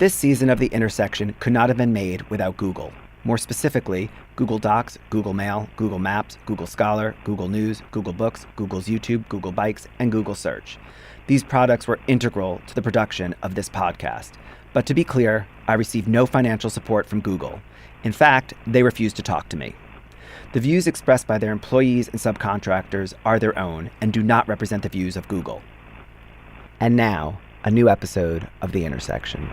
This season of The Intersection could not have been made without Google. More specifically, Google Docs, Google Mail, Google Maps, Google Scholar, Google News, Google Books, Google's YouTube, Google Bikes, and Google Search. These products were integral to the production of this podcast. But to be clear, I received no financial support from Google. In fact, they refused to talk to me. The views expressed by their employees and subcontractors are their own and do not represent the views of Google. And now, a new episode of The Intersection.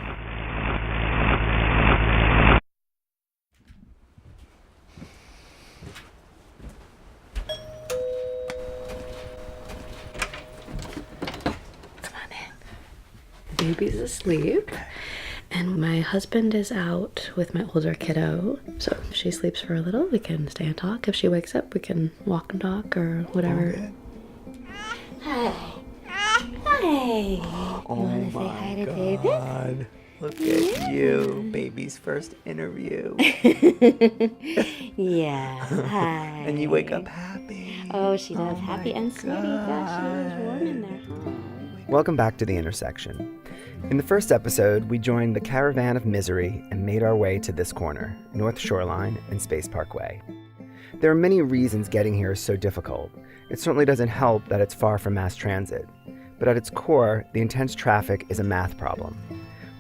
Baby's asleep, and my husband is out with my older kiddo, so if she sleeps for a little, we can stay and talk. If she wakes up, we can walk and talk or whatever. Okay. Hi. Hi. Oh, you want to say hi to David? Look at you, baby's first interview. Yeah. Hi. And you wake up happy. Oh, she does. Oh Happy my and sweaty. Gosh, she is warm in there. Oh. Welcome back to The Intersection. In the first episode, we joined the caravan of misery and made our way to this corner, North Shoreline and Space Parkway. There are many reasons getting here is so difficult. It certainly doesn't help that it's far from mass transit. But at its core, the intense traffic is a math problem.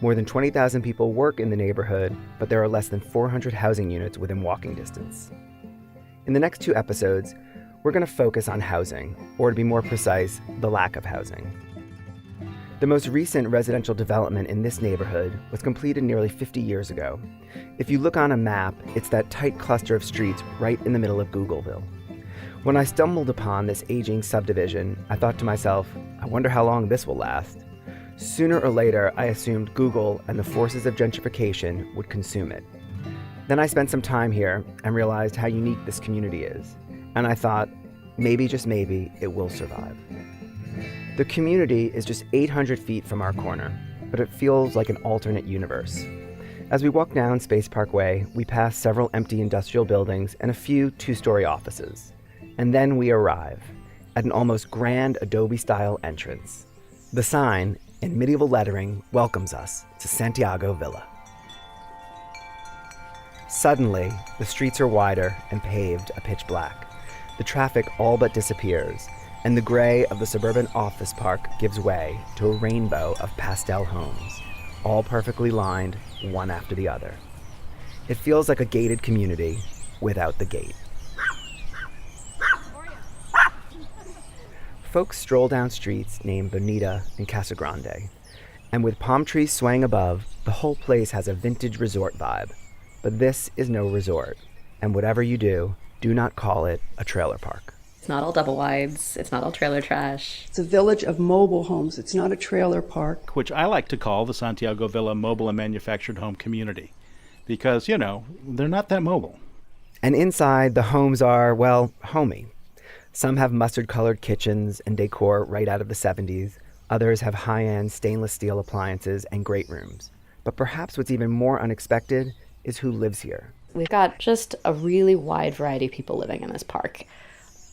More than 20,000 people work in the neighborhood, but there are less than 400 housing units within walking distance. In the next two episodes, we're going to focus on housing, or to be more precise, the lack of housing. The most recent residential development in this neighborhood was completed nearly 50 years ago. If you look on a map, it's that tight cluster of streets right in the middle of Googleville. When I stumbled upon this aging subdivision, I thought to myself, I wonder how long this will last. Sooner or later, I assumed Google and the forces of gentrification would consume it. Then I spent some time here and realized how unique this community is. And I thought, maybe, just maybe, it will survive. The community is just 800 feet from our corner, but it feels like an alternate universe. As we walk down Space Parkway, we pass several empty industrial buildings and a few two-story offices. And then we arrive at an almost grand Adobe-style entrance. The sign, in medieval lettering, welcomes us to Santiago Villa. Suddenly, the streets are wider and paved a pitch black. The traffic all but disappears, and the gray of the suburban office park gives way to a rainbow of pastel homes, all perfectly lined, one after the other. It feels like a gated community without the gate. Folks stroll down streets named Bonita and Casa Grande, and with palm trees swaying above, the whole place has a vintage resort vibe. But this is no resort, and whatever you do not call it a trailer park. It's not all double wides. It's not all trailer trash. It's a village of mobile homes. It's not a trailer park. Which I like to call the Santiago Villa Mobile and Manufactured Home Community. Because, they're not that mobile. And inside, the homes are, well, homey. Some have mustard-colored kitchens and decor right out of the 70s. Others have high-end stainless steel appliances and great rooms. But perhaps what's even more unexpected is who lives here. We've got just a really wide variety of people living in this park.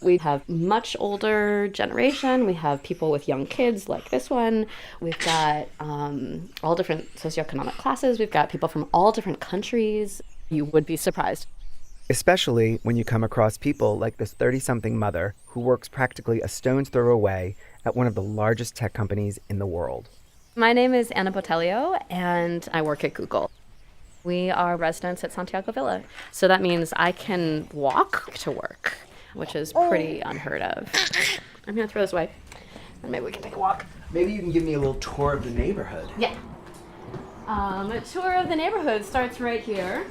We have much older generation. We have people with young kids like this one. We've got all different socioeconomic classes. We've got people from all different countries. You would be surprised. Especially when you come across people like this 30-something mother who works practically a stone's throw away at one of the largest tech companies in the world. My name is Anna Botelho, and I work at Google. We are residents at Santiago Villa. So that means I can walk to work, which is pretty unheard of. I'm going to throw this away, and maybe we can take a walk. Maybe you can give me a little tour of the neighborhood. Yeah. A tour of the neighborhood starts right here.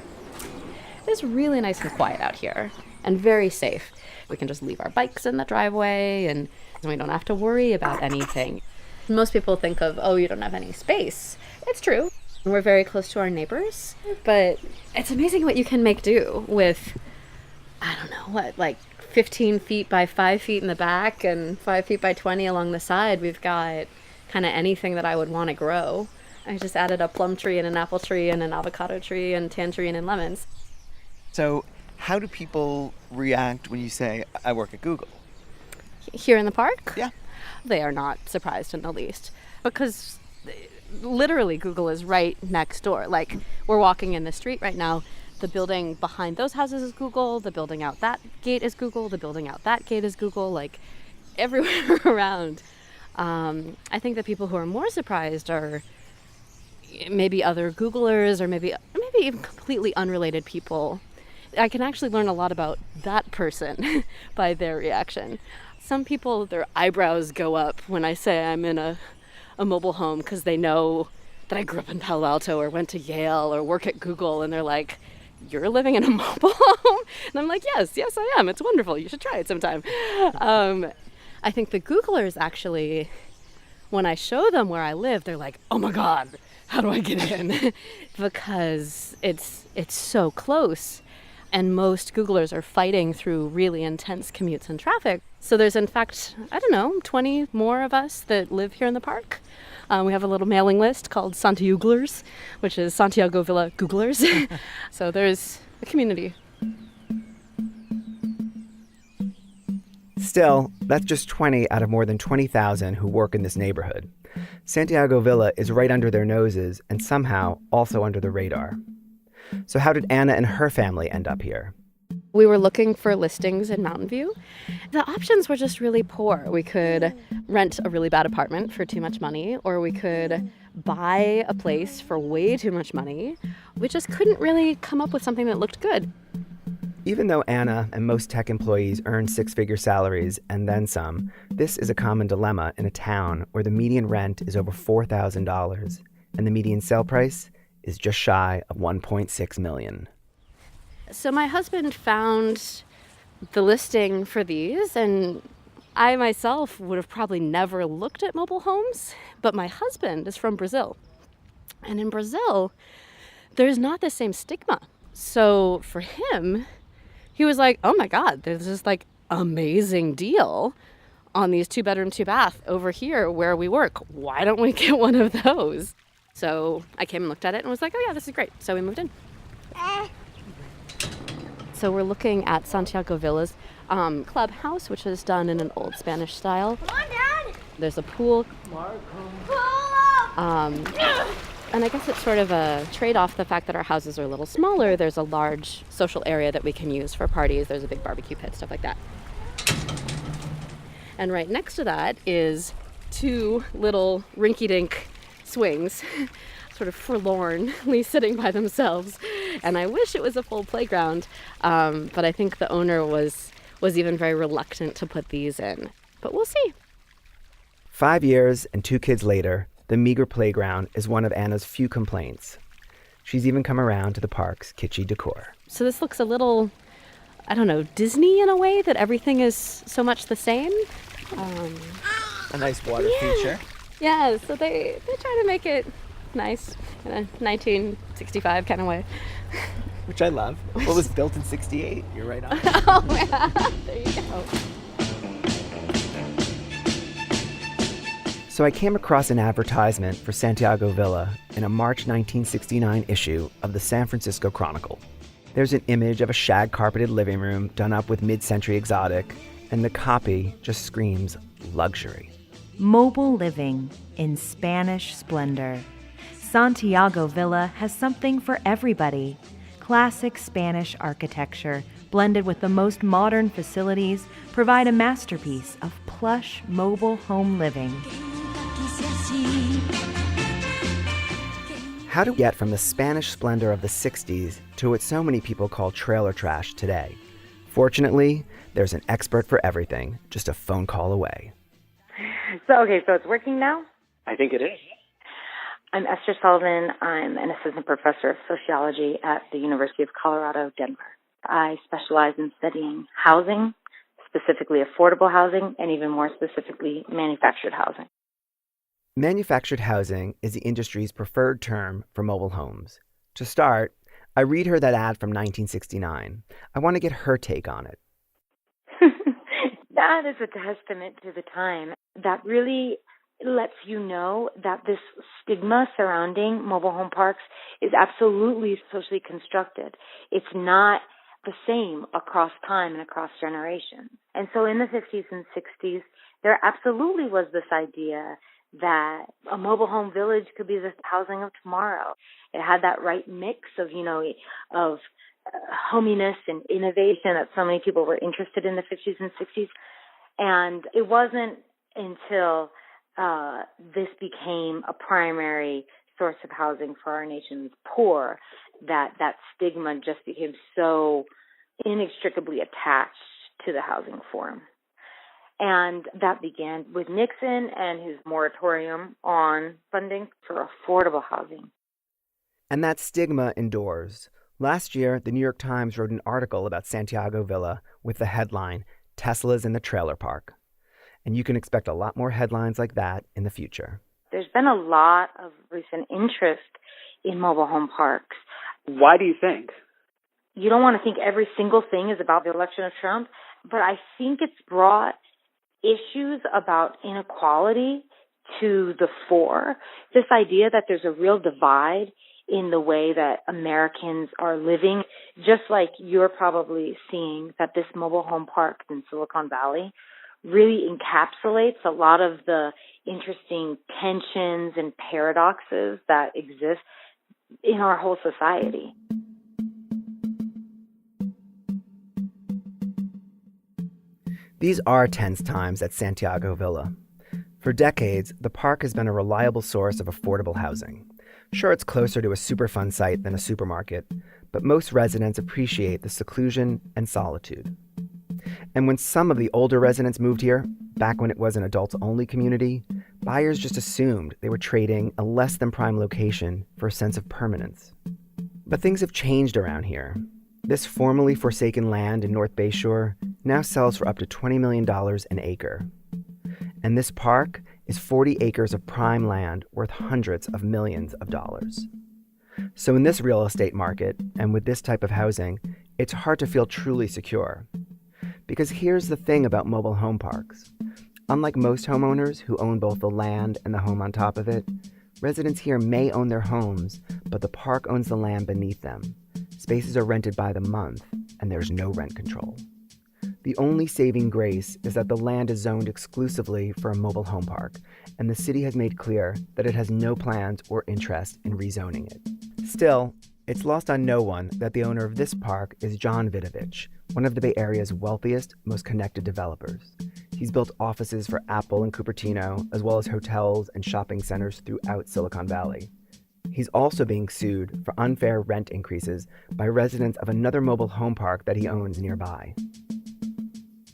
It's really nice and quiet out here, and very safe. We can just leave our bikes in the driveway, and we don't have to worry about anything. Most people think of, you don't have any space. It's true. We're very close to our neighbors, but it's amazing what you can make do with, 15 feet by 5 feet in the back and 5 feet by 20 along the side. We've got kind of anything that I would want to grow. I just added a plum tree and an apple tree and an avocado tree and tangerine and lemons. So how do people react when you say, I work at Google? Here in the park? Yeah. They are not surprised in the least, because literally Google is right next door. Like, we're walking in the street right now. The building behind those houses is Google. The building out that gate is Google. The building out that gate is Google. Like, everywhere around. I think the people who are more surprised are maybe other Googlers or maybe even completely unrelated people. I can actually learn a lot about that person by their reaction. Some people, their eyebrows go up when I say I'm in a mobile home because they know that I grew up in Palo Alto or went to Yale or work at Google, and they're like, "You're living in a mobile home?" And I'm like, yes, I am. It's wonderful. You should try it sometime. I think the Googlers actually, when I show them where I live, they're like, "Oh my God, how do I get in?" Because it's so close. And most Googlers are fighting through really intense commutes and traffic. So there's, in fact, 20 more of us that live here in the park. We have a little mailing list called Santiuglers, which is Santiago Villa Googlers. So there's a community. Still, that's just 20 out of more than 20,000 who work in this neighborhood. Santiago Villa is right under their noses and somehow also under the radar. So how did Anna and her family end up here? We were looking for listings in Mountain View. The options were just really poor. We could rent a really bad apartment for too much money, or we could buy a place for way too much money. We just couldn't really come up with something that looked good. Even though Anna and most tech employees earn six-figure salaries and then some, this is a common dilemma in a town where the median rent is over $4,000 and the median sale price is just shy of $1.6 million. So my husband found the listing for these, and I myself would have probably never looked at mobile homes, but my husband is from Brazil. And in Brazil, there's not the same stigma. So for him, he was like, "Oh my God, there's this like amazing deal on these 2-bedroom, 2-bath over here where we work. Why don't we get one of those?" So I came and looked at it and was like, "Oh yeah, this is great." So we moved in. So we're looking at Santiago Villa's clubhouse, which is done in an old Spanish style. Come on, Dad! There's a pool. And I guess it's sort of a trade-off, the fact that our houses are a little smaller. There's a large social area that we can use for parties. There's a big barbecue pit, stuff like that. And right next to that is 2 little rinky-dink swings, sort of forlornly sitting by themselves. And I wish it was a full playground, but I think the owner was even very reluctant to put these in. But we'll see. 5 years and 2 kids later, the meager playground is one of Anna's few complaints. She's even come around to the park's kitschy decor. So this looks a little, Disney in a way, that everything is so much the same. A nice water feature. Yeah, so they try to make it nice in a 1965 kind of way. Which I love. What was built in 68? You're right on. Oh, yeah. There you go. So I came across an advertisement for Santiago Villa in a March 1969 issue of the San Francisco Chronicle. There's an image of a shag-carpeted living room done up with mid-century exotic, and the copy just screams luxury. Mobile living in Spanish splendor. Santiago Villa has something for everybody. Classic Spanish architecture, blended with the most modern facilities, provide a masterpiece of plush mobile home living. How to get from the Spanish splendor of the 60s to what so many people call trailer trash today? Fortunately, there's an expert for everything, just a phone call away. So it's working now? I think it is. I'm Esther Sullivan. I'm an assistant professor of sociology at the University of Colorado, Denver. I specialize in studying housing, specifically affordable housing, and even more specifically, manufactured housing. Manufactured housing is the industry's preferred term for mobile homes. To start, I read her that ad from 1969. I want to get her take on it. That is a testament to the time. That really lets you know that this stigma surrounding mobile home parks is absolutely socially constructed. It's not the same across time and across generations. And so in the 50s and 60s, there absolutely was this idea that a mobile home village could be the housing of tomorrow. It had that right mix of, of hominess and innovation that so many people were interested in the 50s and 60s. And it wasn't until this became a primary source of housing for our nation's poor that stigma just became so inextricably attached to the housing form. And that began with Nixon and his moratorium on funding for affordable housing. And that stigma endures. Last year, the New York Times wrote an article about Santiago Villa with the headline, "Teslas in the Trailer Park." And you can expect a lot more headlines like that in the future. There's been a lot of recent interest in mobile home parks. Why do you think? You don't want to think every single thing is about the election of Trump, but I think it's brought issues about inequality to the fore. This idea that there's a real divide in the way that Americans are living, just like you're probably seeing that this mobile home park in Silicon Valley really encapsulates a lot of the interesting tensions and paradoxes that exist in our whole society. These are tense times at Santiago Villa. For decades, the park has been a reliable source of affordable housing. Sure, it's closer to a Superfund site than a supermarket, but most residents appreciate the seclusion and solitude. And when some of the older residents moved here, back when it was an adults-only community, buyers just assumed they were trading a less-than-prime location for a sense of permanence. But things have changed around here. This formerly forsaken land in North Bayshore now sells for up to $20 million an acre. And this park is 40 acres of prime land worth hundreds of millions of dollars. So in this real estate market, and with this type of housing, it's hard to feel truly secure. Because here's the thing about mobile home parks. Unlike most homeowners who own both the land and the home on top of it, residents here may own their homes, but the park owns the land beneath them. Spaces are rented by the month, and there's no rent control. The only saving grace is that the land is zoned exclusively for a mobile home park, and the city has made clear that it has no plans or interest in rezoning it. Still, it's lost on no one that the owner of this park is John Vidovich, one of the Bay Area's wealthiest, most connected developers. He's built offices for Apple in Cupertino, as well as hotels and shopping centers throughout Silicon Valley. He's also being sued for unfair rent increases by residents of another mobile home park that he owns nearby.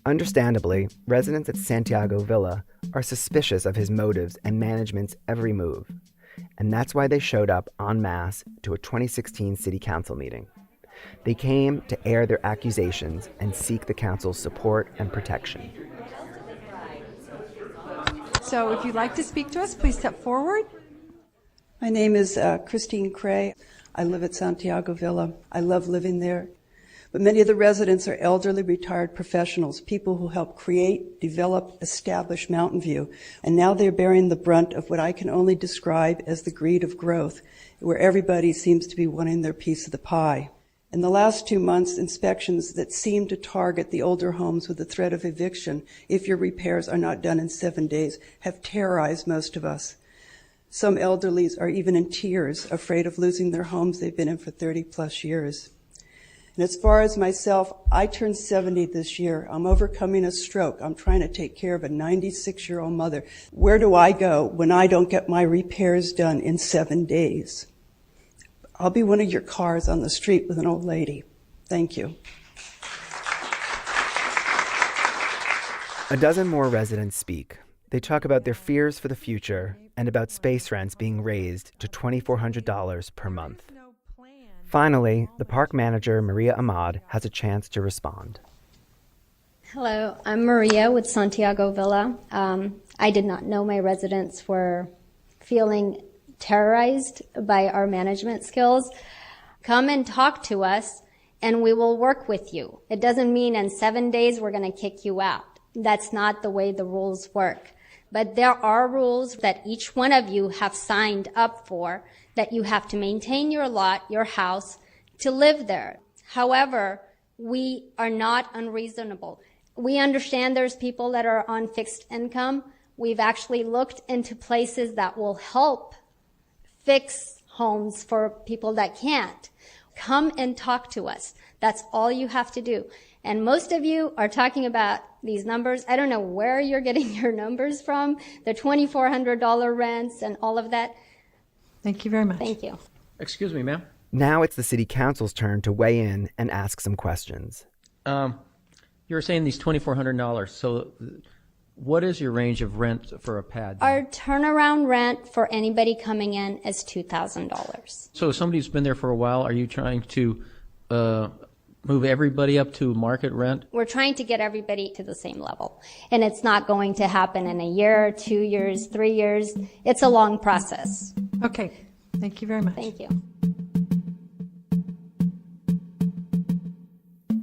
Understandably, residents at Santiago Villa are suspicious of his motives and management's every move. And that's why they showed up en masse to a 2016 city council meeting. They came to air their accusations and seek the council's support and protection. So if you'd like to speak to us, please step forward. My name is Christine Cray. I live at Santiago Villa. I love living there. But many of the residents are elderly retired professionals, people who helped create, develop, establish Mountain View. And now they're bearing the brunt of what I can only describe as the greed of growth, where everybody seems to be wanting their piece of the pie. In the last 2 months, inspections that seem to target the older homes with the threat of eviction, if your repairs are not done in 7 days, have terrorized most of us. Some elderlies are even in tears, afraid of losing their homes they've been in for 30 plus years. And as far as myself, I turned 70 this year. I'm overcoming a stroke. I'm trying to take care of a 96-year-old mother. Where do I go when I don't get my repairs done in 7 days? I'll be one of your cars on the street with an old lady. Thank you. A dozen more residents speak. They talk about their fears for the future and about space rents being raised to $2,400 per month. Finally, the park manager, Maria Ahmad, has a chance to respond. Hello, I'm Maria with Santiago Villa. I did not know my residents were feeling terrorized by our management skills. Come and talk to us and we will work with you. It doesn't mean in 7 days we're going to kick you out. That's not the way the rules work. But there are rules that each one of you have signed up for, that you have to maintain your lot, your house, to live there. However, we are not unreasonable. We understand there's people that are on fixed income. We've actually looked into places that will help fix homes for people that can't. Come and talk to us. That's all you have to do. And most of you are talking about these numbers. I don't know where you're getting your numbers from, the $2,400 rents and all of that. Thank you very much. Thank you. Excuse me, ma'am. Now it's the city council's turn to weigh in and ask some questions. You were saying these $2,400. So what is your range of rent for a pad? Our turnaround rent for anybody coming in is $2,000. So if somebody's been there for a while, are you trying to move everybody up to market rent? We're trying to get everybody to the same level. And it's not going to happen in a year, 2 years, 3 years. It's a long process. Okay. Thank you very much. Thank you.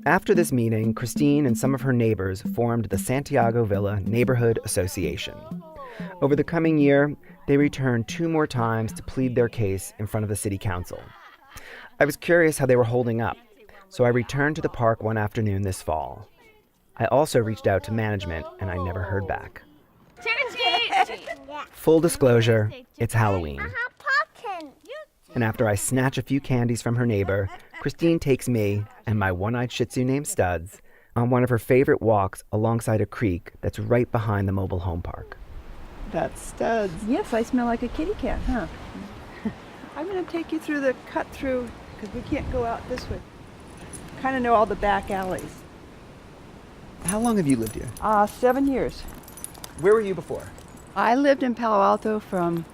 After this meeting, Christine and some of her neighbors formed the Santiago Villa Neighborhood Association. Over the coming year, they returned 2 more times to plead their case in front of the city council. I was curious how they were holding up, so I returned to the park one afternoon this fall. I also reached out to management, and I never heard back. Full disclosure, it's Halloween. And after I snatch a few candies from her neighbor, Christine takes me and my one-eyed Shih Tzu named Studs on one of her favorite walks alongside a creek that's right behind the mobile home park. That's Studs. Yes, I smell like a kitty cat, huh? I'm going to take you through the cut-through because we can't go out this way. Kind of know all the back alleys. How long have you lived here? 7 years. Where were you before? I lived in Palo Alto from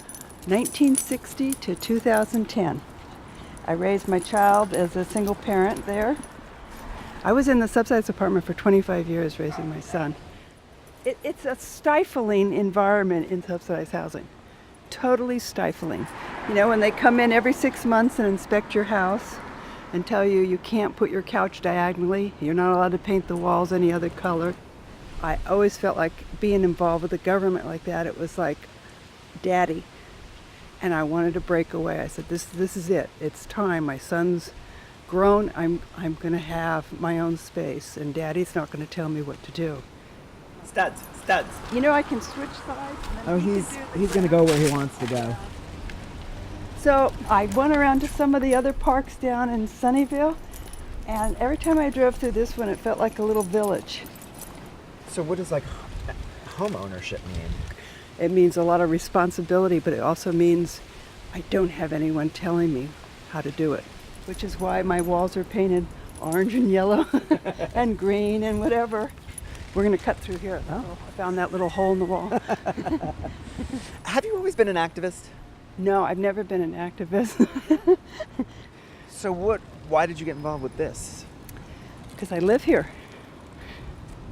1960 to 2010. I raised my child as a single parent there. I was in the subsidized apartment for 25 years raising my son. It's a stifling environment in subsidized housing. Totally stifling. You know, when they come in every 6 months and inspect your house and tell you you can't put your couch diagonally, you're not allowed to paint the walls any other color. I always felt like being involved with the government like that, it was like daddy. And I wanted to break away. I said, this is it. It's time. My son's grown. I'm going to have my own space, and Daddy's not going to tell me what to do. Studs. You know, I can switch sides. Oh, he's going to go where he wants to go. So I went around to some of the other parks down in Sunnyvale, and every time I drove through this one, it felt like a little village. So what does home ownership mean? It means a lot of responsibility, but it also means I don't have anyone telling me how to do it, which is why my walls are painted orange and yellow and green and whatever. We're going to cut through here. Oh. I found that little hole in the wall. Have you always been an activist? No, I've never been an activist. So why did you get involved with this? Because I live here.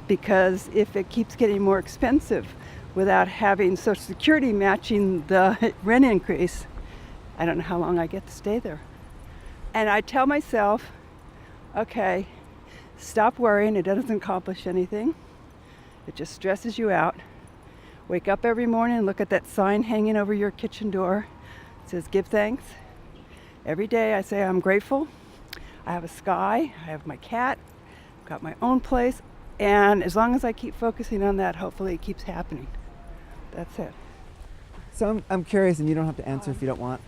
Because if it keeps getting more expensive, without having Social Security matching the rent increase, I don't know how long I get to stay there. And I tell myself, okay, stop worrying, it doesn't accomplish anything. It just stresses you out. Wake up every morning and look at that sign hanging over your kitchen door. It says, give thanks. Every day I say, I'm grateful. I have a sky, I have my cat, I've got my own place. And as long as I keep focusing on that, hopefully it keeps happening. That's it. So I'm curious, and you don't have to answer if you don't want.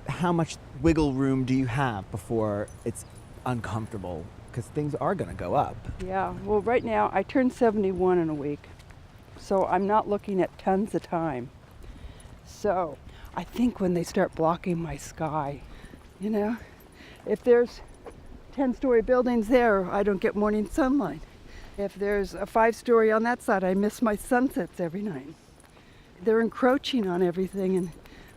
How much wiggle room do you have before it's uncomfortable? Because things are going to go up. Yeah, well, right now I turn 71 in a week, so I'm not looking at tons of time. So I think when they start blocking my sky, you know, if there's 10-story buildings there, I don't get morning sunlight. If there's a 5-story on that side, I miss my sunsets every night. They're encroaching on everything, and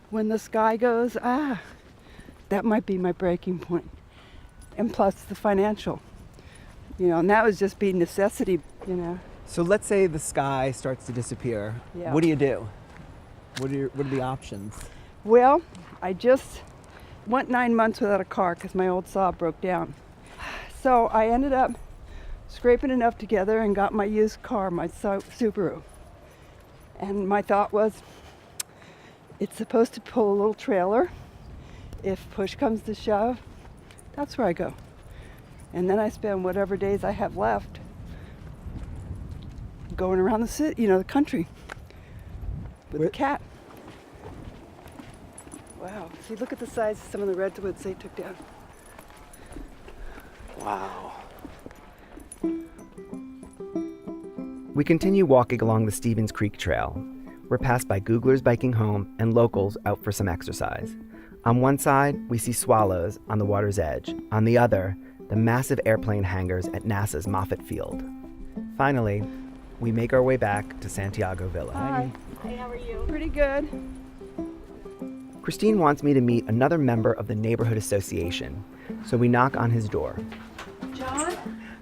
when the sky goes, that might be my breaking point. And plus the financial, you know, and that was just being necessity, you know. So let's say the sky starts to disappear. Yeah. What do you do? What are the options? Well, I just went 9 months without a car because my old Saab broke down. So I ended up scraping enough together and got my used car, my Subaru. And my thought was, it's supposed to pull a little trailer. If push comes to shove, that's where I go. And then I spend whatever days I have left going around the city, you know, the country. with a cat. Wow. See, look at the size of some of the redwoods they took down. Wow. We continue walking along the Stevens Creek Trail. We're passed by Googlers biking home and locals out for some exercise. On one side, we see swallows on the water's edge. On the other, the massive airplane hangars at NASA's Moffett Field. Finally, we make our way back to Santiago Villa. Hi. Hey, how are you? Pretty good. Christine wants me to meet another member of the neighborhood association, so we knock on his door. John?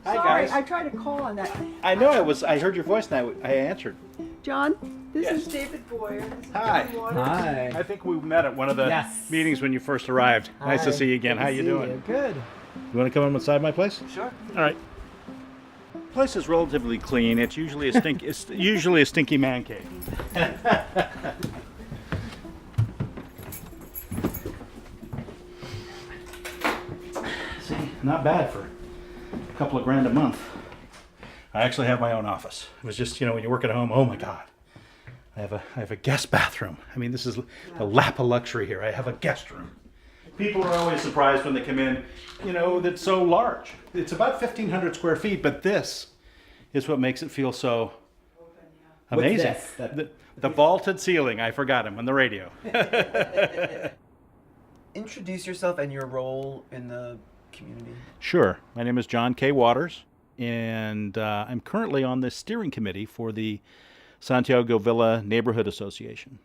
Hi, Sorry, guys. I tried to call on that. I know I heard your voice and I answered. John, this Yes. is David Boyer. This is Hi. John Waters. Hi. I think we met at one of the Yes. meetings when you first arrived. Nice to Hi. see you again. Good How to you see doing? you. Good. You want to come inside my place? Sure. All right. The place is relatively clean. It's usually a stinky man cave. See, not bad for a couple of grand a month. I actually have my own office. It was just, when you work at home, oh my God. I have a guest bathroom. I mean, this is a lap of luxury here. I have a guest room. People are always surprised when they come in, that's so large. It's about 1,500 square feet, but this is what makes it feel so amazing. What's this? The vaulted ceiling. I forgot him on the radio. Introduce yourself and your role in the community. Sure. My name is John K. Waters, and I'm currently on the steering committee for the Santiago Villa Neighborhood Association.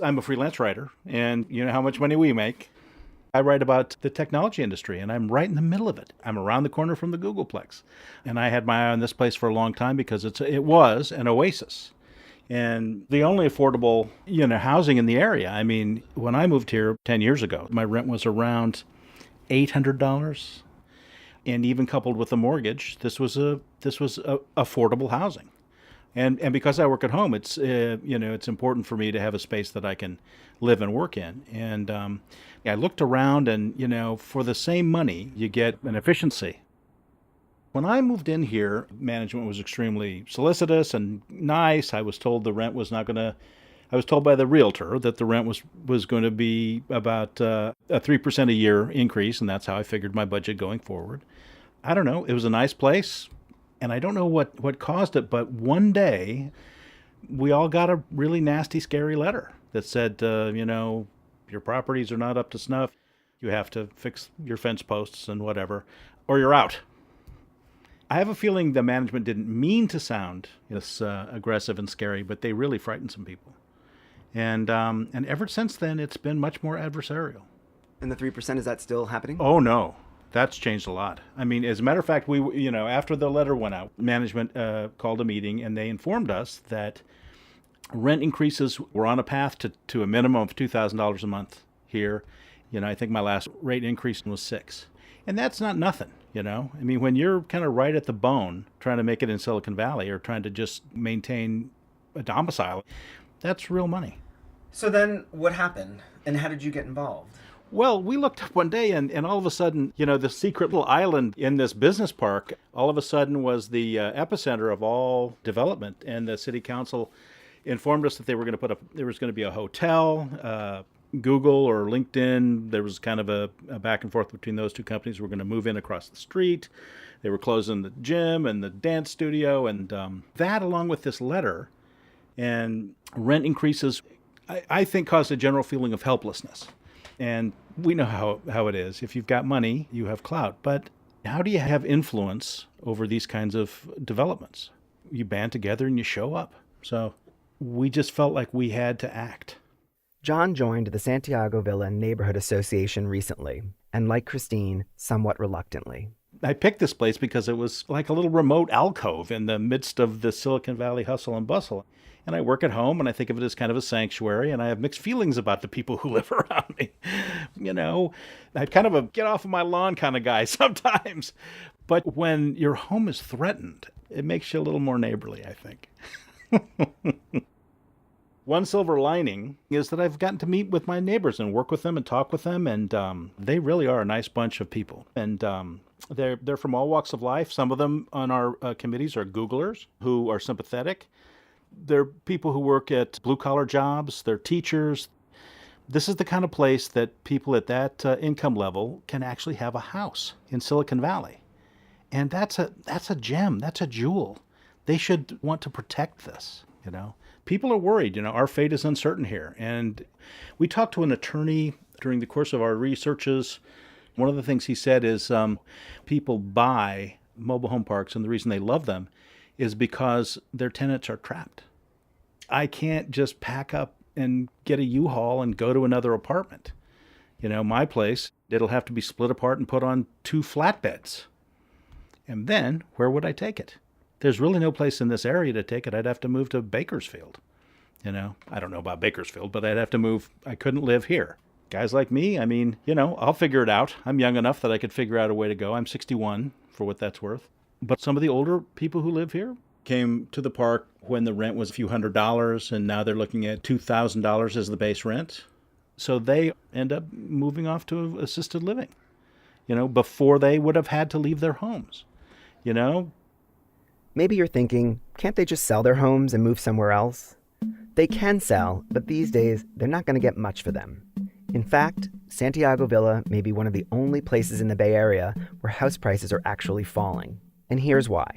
I'm a freelance writer, and you know how much money we make. I write about the technology industry, and I'm right in the middle of it. I'm around the corner from the Googleplex, and I had my eye on this place for a long time because it was an oasis. And the only affordable, housing in the area. I mean, when I moved here 10 years ago, my rent was around $800, and even coupled with the mortgage, this was affordable housing. And because I work at home, it's important for me to have a space that I can live and work in. And I looked around, and for the same money, you get an efficiency. When I moved in here, management was extremely solicitous and nice. I was told the rent was not going to. I was told by the realtor that the rent was going to be about a 3% a year increase, and that's how I figured my budget going forward. I don't know. It was a nice place. And I don't know what caused it, but one day we all got a really nasty, scary letter that said, your properties are not up to snuff. You have to fix your fence posts and whatever, or you're out. I have a feeling the management didn't mean to sound this aggressive and scary, but they really frightened some people. And ever since then, it's been much more adversarial. And the 3%, is that still happening? Oh, no. That's changed a lot. I mean, as a matter of fact, after the letter went out, management called a meeting and they informed us that rent increases were on a path to a minimum of $2,000 a month here. I think my last rate increase was $6,000. And that's not nothing, I mean, when you're kind of right at the bone trying to make it in Silicon Valley or trying to just maintain a domicile, that's real money. So then what happened and how did you get involved? Well, we looked up one day and all of a sudden, the secret little island in this business park, all of a sudden was the epicenter of all development. And the city council informed us that there was going to be a hotel, Google or LinkedIn. There was kind of a back and forth between those two companies. We're going to move in across the street. They were closing the gym and the dance studio. And that, along with this letter and rent increases, I think caused a general feeling of helplessness. And we know how it is. If you've got money, you have clout. But how do you have influence over these kinds of developments? You band together and you show up. So we just felt like we had to act. John joined the Santiago Villa Neighborhood Association recently, and like Christine, somewhat reluctantly. I picked this place because it was like a little remote alcove in the midst of the Silicon Valley hustle and bustle. And I work at home, and I think of it as kind of a sanctuary, and I have mixed feelings about the people who live around me. I'm kind of a get off of my lawn kind of guy sometimes. But when your home is threatened, it makes you a little more neighborly, I think. One silver lining is that I've gotten to meet with my neighbors and work with them and talk with them, and they really are a nice bunch of people. And they're from all walks of life. Some of them on our committees are Googlers who are sympathetic. They're people who work at blue-collar jobs. They're teachers. This is the kind of place that people at that income level can actually have a house in Silicon Valley. And that's a gem. That's a jewel. They should want to protect this, you know. People are worried, you know, our fate is uncertain here. And we talked to an attorney during the course of our researches. One of the things he said is people buy mobile home parks, and the reason they love them is because their tenants are trapped. I can't just pack up and get a U-Haul and go to another apartment. You know, my place, it'll have to be split apart and put on 2 flatbeds. And then, where would I take it? There's really no place in this area to take it. I'd have to move to Bakersfield. You know, I don't know about Bakersfield, but I'd have to move. I couldn't live here. Guys like me, I mean, you know, I'll figure it out. I'm young enough that I could figure out a way to go. I'm 61, for what that's worth. But some of the older people who live here came to the park when the rent was a few $100s, and now they're looking at $2,000 as the base rent. So they end up moving off to assisted living, you know, before they would have had to leave their homes, you know. Maybe you're thinking, can't they just sell their homes and move somewhere else? They can sell, but these days, they're not going to get much for them. In fact, Santiago Villa may be one of the only places in the Bay Area where house prices are actually falling. And here's why.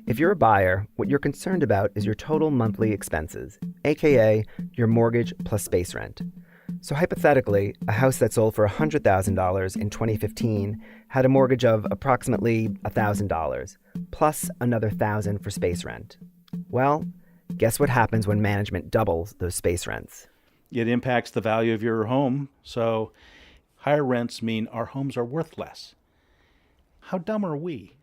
If you're a buyer, what you're concerned about is your total monthly expenses, aka your mortgage plus space rent. So hypothetically, a house that sold for $100,000 in 2015 had a mortgage of approximately $1,000, plus another $1,000 for space rent. Well, guess what happens when management doubles those space rents? It impacts the value of your home, so higher rents mean our homes are worth less. How dumb are we?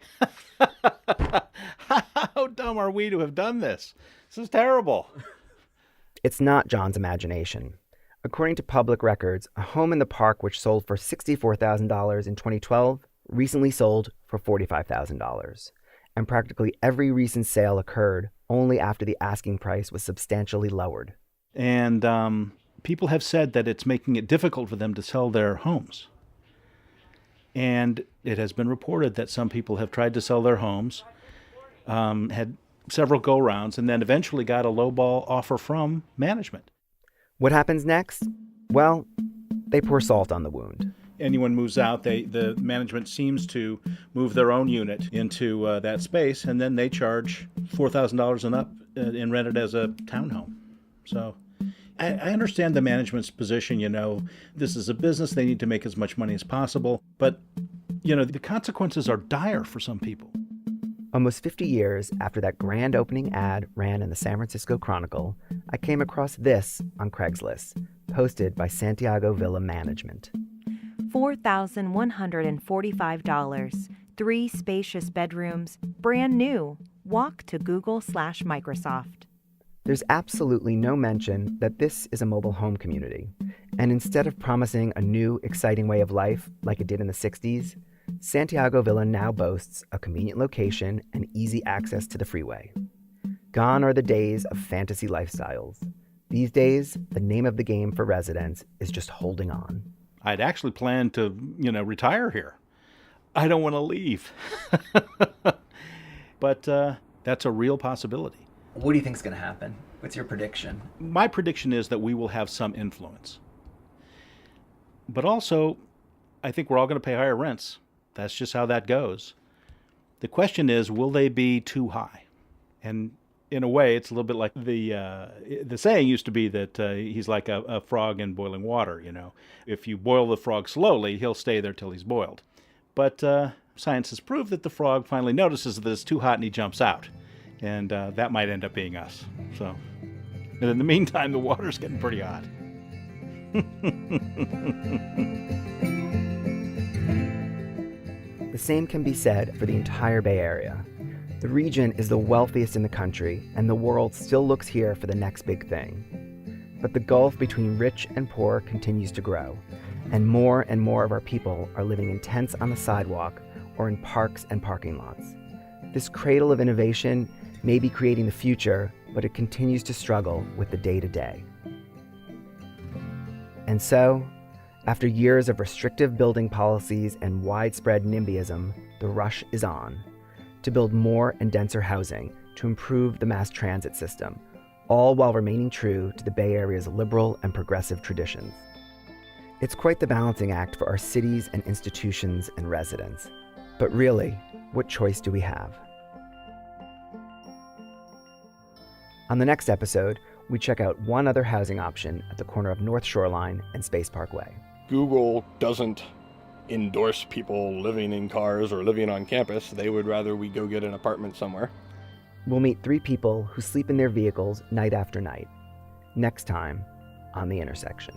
How dumb are we to have done this? This is terrible. It's not John's imagination. According to public records, a home in the park which sold for $64,000 in 2012 recently sold for $45,000. And practically every recent sale occurred only after the asking price was substantially lowered. And people have said that it's making it difficult for them to sell their homes. And it has been reported that some people have tried to sell their homes, had several go-rounds, and then eventually got a lowball offer from management. What happens next? Well, they pour salt on the wound. Anyone moves out, the management seems to move their own unit into that space, and then they charge $4,000 and up and rent it as a townhome. So I understand the management's position, you know, this is a business, they need to make as much money as possible, but, you know, the consequences are dire for some people. Almost 50 years after that grand opening ad ran in the San Francisco Chronicle, I came across this on Craigslist, posted by Santiago Villa Management. $4,145, 3 spacious bedrooms, brand new. Walk to Google/Microsoft. There's absolutely no mention that this is a mobile home community. And instead of promising a new, exciting way of life like it did in the 60s, Santiago Villa now boasts a convenient location and easy access to the freeway. Gone are the days of fantasy lifestyles. These days, the name of the game for residents is just holding on. I'd actually planned to, you know, retire here. I don't want to leave. But that's a real possibility. What do you think is going to happen? What's your prediction? My prediction is that we will have some influence. But also, I think we're all going to pay higher rents. That's just how that goes. The question is, will they be too high? And in a way, it's a little bit like the saying used to be that he's like a frog in boiling water, you know. If you boil the frog slowly, he'll stay there till he's boiled. But science has proved that the frog finally notices that it's too hot and he jumps out. And that might end up being us. So, and in the meantime, the water's getting pretty hot. The same can be said for the entire Bay Area. The region is the wealthiest in the country, and the world still looks here for the next big thing. But the gulf between rich and poor continues to grow, and more of our people are living in tents on the sidewalk or in parks and parking lots. This cradle of innovation may be creating the future, but it continues to struggle with the day-to-day. And so, after years of restrictive building policies and widespread NIMBYism, the rush is on to build more and denser housing to improve the mass transit system, all while remaining true to the Bay Area's liberal and progressive traditions. It's quite the balancing act for our cities and institutions and residents. But really, what choice do we have? On the next episode, we check out one other housing option at the corner of North Shoreline and Space Parkway. Google doesn't endorse people living in cars or living on campus. They would rather we go get an apartment somewhere. We'll meet 3 people who sleep in their vehicles night after night. Next time on The Intersection.